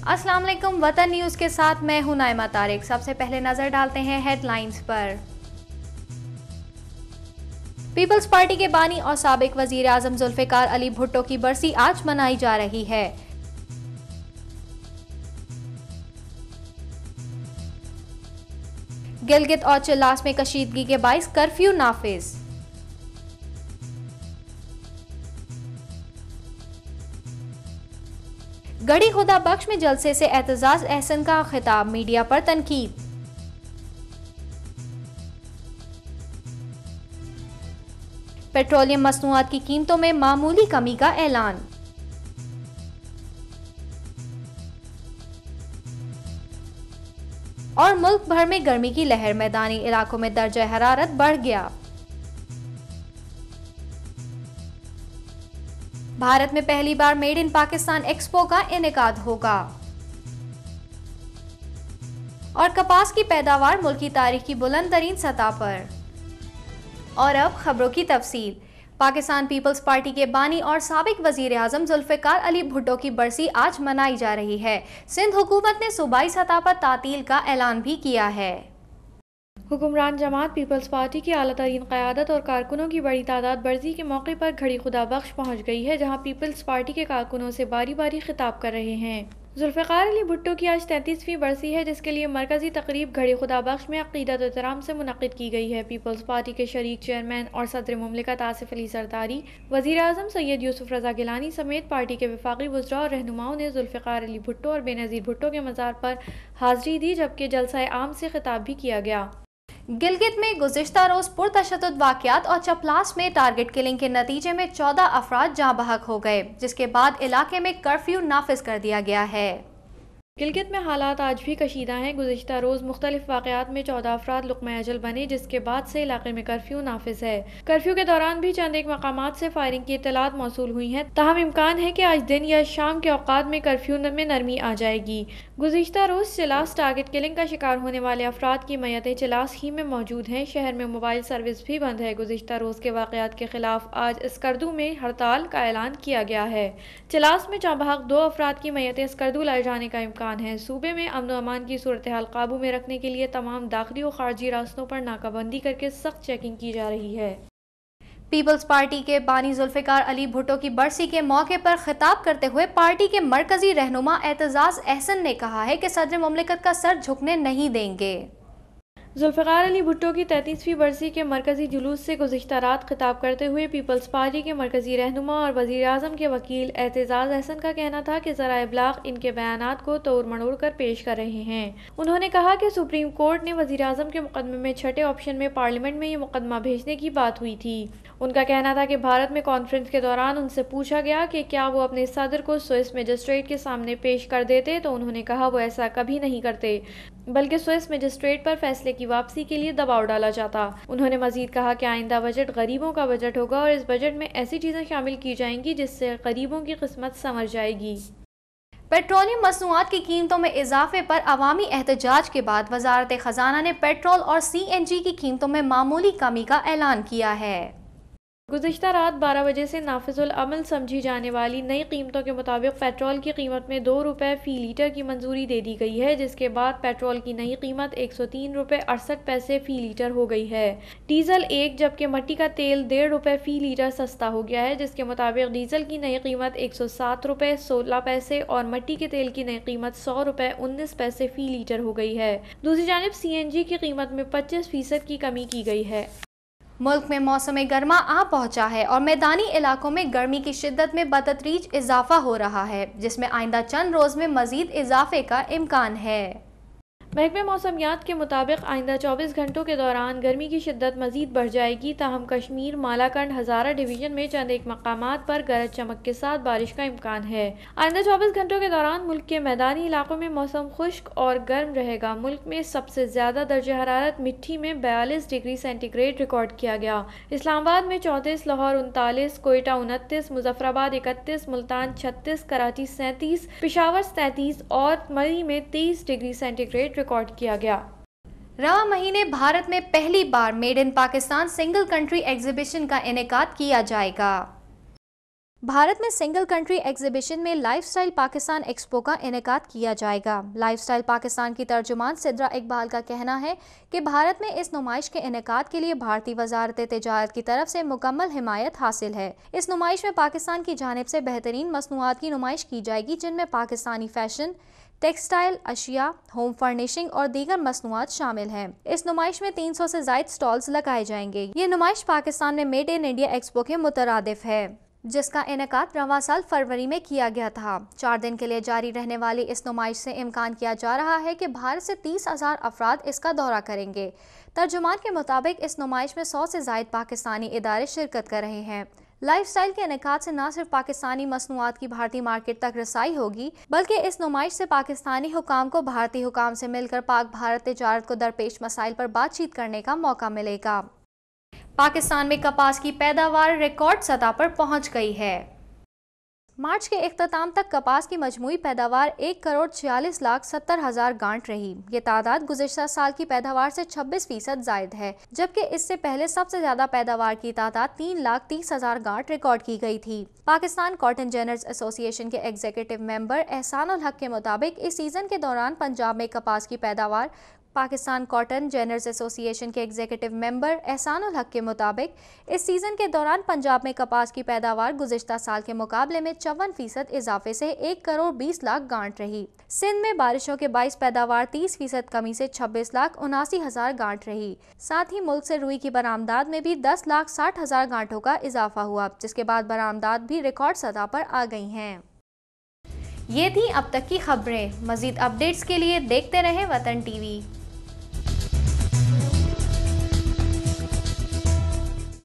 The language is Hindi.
अस्सलाम वालेकुम, वतन न्यूज़ के साथ मैं हूं नाइमा तारिक। सबसे पहले नजर डालते हैं हेडलाइंस पर। पीपल्स पार्टी के बानी और साबिक वजीर आजम जुल्फिकार अली भुट्टो की बरसी आज मनाई जा रही है। गिलगित और चिल्लास में कशीदगी के बाइस कर्फ्यू नाफिज। गढ़ी खुदा बख्श में जलसे से एतजाज एहसन का खिताब, मीडिया पर तनकीद। पेट्रोलियम मसनूआत की कीमतों में मामूली कमी का ऐलान। और मुल्क भर में गर्मी की लहर, मैदानी इलाकों में दर्जा हरारत बढ़ गया। भारत में पहली बार मेड इन पाकिस्तान एक्सपो का इनेकाद होगा। और कपास की पैदावार मुल्क की तारीख की बुलंद तरीन सतह पर। और अब खबरों की तफसील। पाकिस्तान पीपल्स पार्टी के बानी और साबिक वजीर आजम जुल्फिकार अली भुट्टो की बरसी आज मनाई जा रही है। सिंध हुकूमत ने सूबाई सतह पर तातील का ऐलान भी किया है। हुक्मरान जमात पीपल्स पार्टी की आला तरीन क़यादत और कारकुनों की बड़ी तादाद बरसी के मौके पर घड़ी खुदा बख्श पहुँच गई है, जहाँ पीपल्स पार्टी के कारकुनों से बारी बारी खिताब कर रहे हैं। जुल्फिकार अली भुट्टो की आज 33वीं बरसी है, जिसके लिए मरकजी तकरीब घड़ी खुदा बख्श में अक़ीदत एहतराम से मुनक़िद की गई है। पीपल्स पार्टी के शरीक चेयरमैन और सदर मुमलिकत आसिफ अली सरदारी, वज़ीर आज़म सैयद यूसुफ रज़ा गिलानी समेत पार्टी के वफ़ाक़ी वुज़रा और रहनुमाओं ने जुल्फिकार अली भुट्टो और बेनज़ीर भुट्टो के मज़ार पर हाज़री दी, जबकि जलसा आम से खिताब भी किया गया। गिलगित में गुज़िश्ता रोज पुरतशद्दुद वाक़यात और चपलास में टारगेट किलिंग के नतीजे में 14 अफराद जाँ बहक हो गए, जिसके बाद इलाके में कर्फ्यू नाफिज कर दिया गया है। गिलगित में हालात आज भी कशीदा हैं। गुज़िश्ता रोज़ मुख्तलिफ वाक़यात में 14 अफराद लुक़्मा अजल बने, जिसके बाद से इलाके में कर्फ्यू नाफिज है। कर्फ्यू के दौरान भी चंद एक मकामात से फायरिंग की इत्तलात मौसूल हुई हैं, ताहम इम्कान है कि आज दिन या शाम के औकात में कर्फ्यू में नरमी आ जाएगी। गुज़िश्ता रोज़ चिलास टारगेट किलिंग का शिकार होने वाले अफराद की मैयतें चिलास ही में मौजूद हैं। शहर में मोबाइल सर्विस भी बंद है। गुज़िश्ता रोज़ के वाक़यात के खिलाफ आज स्कर्दू में हड़ताल का ऐलान किया गया है। चिलास में जाँ बहक 2 अफराद की मैयतें स्कर्दू लाए जाने का इम्कान है। सूबे में अमन अमान की सूरत हाल काबू में रखने के लिए तमाम दाखिली और खारजी रास्तों पर नाकाबंदी करके सख्त चेकिंग की जा रही है। पीपल्स पार्टी के बानी जुल्फिकार अली भुट्टो की बरसी के मौके पर खिताब करते हुए पार्टी के मरकजी रहनुमा एतजाज एहसन ने कहा है कि सदर मुमलिकत का सर झुकने नहीं देंगे। जुल्फिकार अली भुट्टो की 33वीं बरसी के मरकजी जुलूस से गुज़िश्ता रात खिताब करते हुए पीपल्स पार्टी के मरकजी रहनुमा और वज़ीर आज़म के वकील एतजाज एहसन का कहना था कि ज़राए इब्लाग इनके बयानात को तोड़ मड़ोड़ कर पेश कर रहे हैं। उन्होंने कहा कि सुप्रीम कोर्ट ने वज़ीर आज़म के मुकदमे में छठे ऑप्शन में पार्लियामेंट में ये मुकदमा भेजने की बात हुई थी। उनका कहना था कि भारत में कॉन्फ्रेंस के दौरान उनसे पूछा गया कि क्या वो अपने सदर को स्विस मजिस्ट्रेट के सामने पेश कर देते, तो उन्होंने कहा वो ऐसा कभी नहीं करते, बल्कि स्विस मजिस्ट्रेट पर फैसले की वापसी के लिए दबाव डाला जाता। उन्होंने मजीद कहा कि आइंदा बजट गरीबों का बजट होगा और इस बजट में ऐसी चीज़ें शामिल की जाएंगी जिससे गरीबों की किस्मत संवर जाएगी। पेट्रोलियम मसनूआत की कीमतों में इजाफे पर अवामी एहतजाज के बाद वजारत खजाना ने पेट्रोल और CNG की कीमतों में मामूली कमी का ऐलान किया है। गुज़िश्ता रात 12 बजे से नाफिजुल अमल समझी जाने वाली नई कीमतों के मुताबिक पेट्रोल की कीमत में 2 रुपये फ़ी लीटर की मंजूरी दे दी गई है, जिसके बाद पेट्रोल की नई कीमत 103 रुपये 68 पैसे फ़ी लीटर हो गई है। डीजल 1, जबकि मट्टी का तेल 1.5 रुपये फ़ी लीटर सस्ता हो गया है, जिसके मुताबिक डीजल की नई कीमत 107 रुपये 16 पैसे और मट्टी के तेल की नई कीमत 100 रुपये 19 पैसे फ़ी लीटर हो गई है। दूसरी जानिब CNG की कीमत में 25% की कमी की गई है। मुल्क में मौसम गर्मा आ पहुंचा है और मैदानी इलाकों में गर्मी की शिद्दत में बतदरीज इजाफा हो रहा है, जिसमें आइंदा चंद रोज में मजीद इजाफे का इम्कान है। महकमे मौसमियात के मुताबिक आइंदा 24 घंटों के दौरान गर्मी की शिद्दत मजीद बढ़ जाएगी। ताहम कश्मीर, मालाकंड, हज़ारा डिवीजन में चंद एक मकामात पर गरज चमक के साथ बारिश का इम्कान है। आइंदा 24 घंटों के दौरान मुल्क के मैदानी इलाकों में मौसम खुश्क और गर्म रहेगा। मुल्क में सबसे ज़्यादा दर्जा हरारत मिट्टी में 42 डिग्री सेंटीग्रेड रिकॉर्ड किया गया। इस्लामाबाद में 34, लाहौर 39, कोयटा 29, मुजफ्फराबाद 31, मुल्तान 36, कराची 37, पेशावर 33 और मरी में 23 डिग्री सेंटीग्रेड रिकॉर्ड किया गया। रवा महीने भारत में पहली बार made in Pakistan single country exhibition का इनेकाद किया जाएगा। भारत में सिंगल कंट्री एग्जीबिशन में लाइफस्टाइल पाकिस्तान एक्सपो का इनेकाद किया जाएगा। लाइफस्टाइल पाकिस्तान की तर्जुमान सिद्रा इकबाल का कहना है कि भारत में इस नुमाइश के इनेकाद के लिए भारतीय वजारत तिजारत की तरफ से मुकम्मल हिमायत हासिल है। इस नुमाइश में पाकिस्तान की जानिब से बेहतरीन मसनूआत की नुमाइश की जाएगी, जिनमें पाकिस्तानी फैशन, टेक्सटाइल अशिया, होम फर्निशिंग और दीगर मसनूआत शामिल हैं। इस नुमाइश में 300 से ज़ायद स्टॉल्स लगाए जाएंगे। ये नुमाइश पाकिस्तान में मेड इन इंडिया एक्सपो के मुतरादिफ है, जिसका इनेकाद रवां साल फरवरी में किया गया था। 4 दिन के लिए जारी रहने वाली इस नुमाइश से इम्कान किया जा रहा है कि भारत से 30,000 अफराद इसका दौरा करेंगे। तर्जुमान के मुताबिक इस नुमाइश में 100 से ज़ायद पाकिस्तानी इदारे शिरकत कर रहे हैं। लाइफस्टाइल के इनेकाद से न सिर्फ पाकिस्तानी मसनूआत की भारतीय मार्केट तक रसाई होगी, बल्कि इस नुमाइश से पाकिस्तानी हुकाम को भारतीय हुकाम से मिलकर पाक भारत तिजारत को दरपेश मसाइल पर बातचीत करने का मौका मिलेगा। पाकिस्तान में कपास की पैदावार रिकॉर्ड सतह पर पहुंच गई है। मार्च के इख्तिताम तक कपास की मजमूई पैदावार 1,46,70,000 गांठ रही। ये तादाद गुज़िश्ता साल की पैदावार से 26% ज़ायद है, जबकि इससे पहले सबसे ज़्यादा पैदावार की तादाद 3,30,000 गांठ रिकॉर्ड की गई थी। पाकिस्तान कॉटन जर्नल्स एसोसिएशन के एग्जीक्यूटिव मेंबर एहसानुल हक के मुताबिक इस सीज़न के दौरान पंजाब में कपास की पैदावार पाकिस्तान कॉटन जर्नल्स एसोसिएशन के एग्जीक्यूटिव मेंबर एहसानुल हक के मुताबिक इस सीज़न के दौरान पंजाब में कपास की पैदावार गुज़िश्ता साल के मुकाबले में 54% इजाफे से 1,20,00,000 गांठ रही। सिंध में बारिशों के 22 पैदावार 30% कमी से 26,79,000 गांठ रही। साथ ही मुल्क से रुई की बरामदात में भी 10,60,000 गांठों का इजाफा हुआ, जिसके बाद बरामदात भी रिकॉर्ड सतह पर आ गई हैं। ये थी अब तक की खबरें। मज़ीद अपडेट्स के लिए देखते रहें वतन टीवी।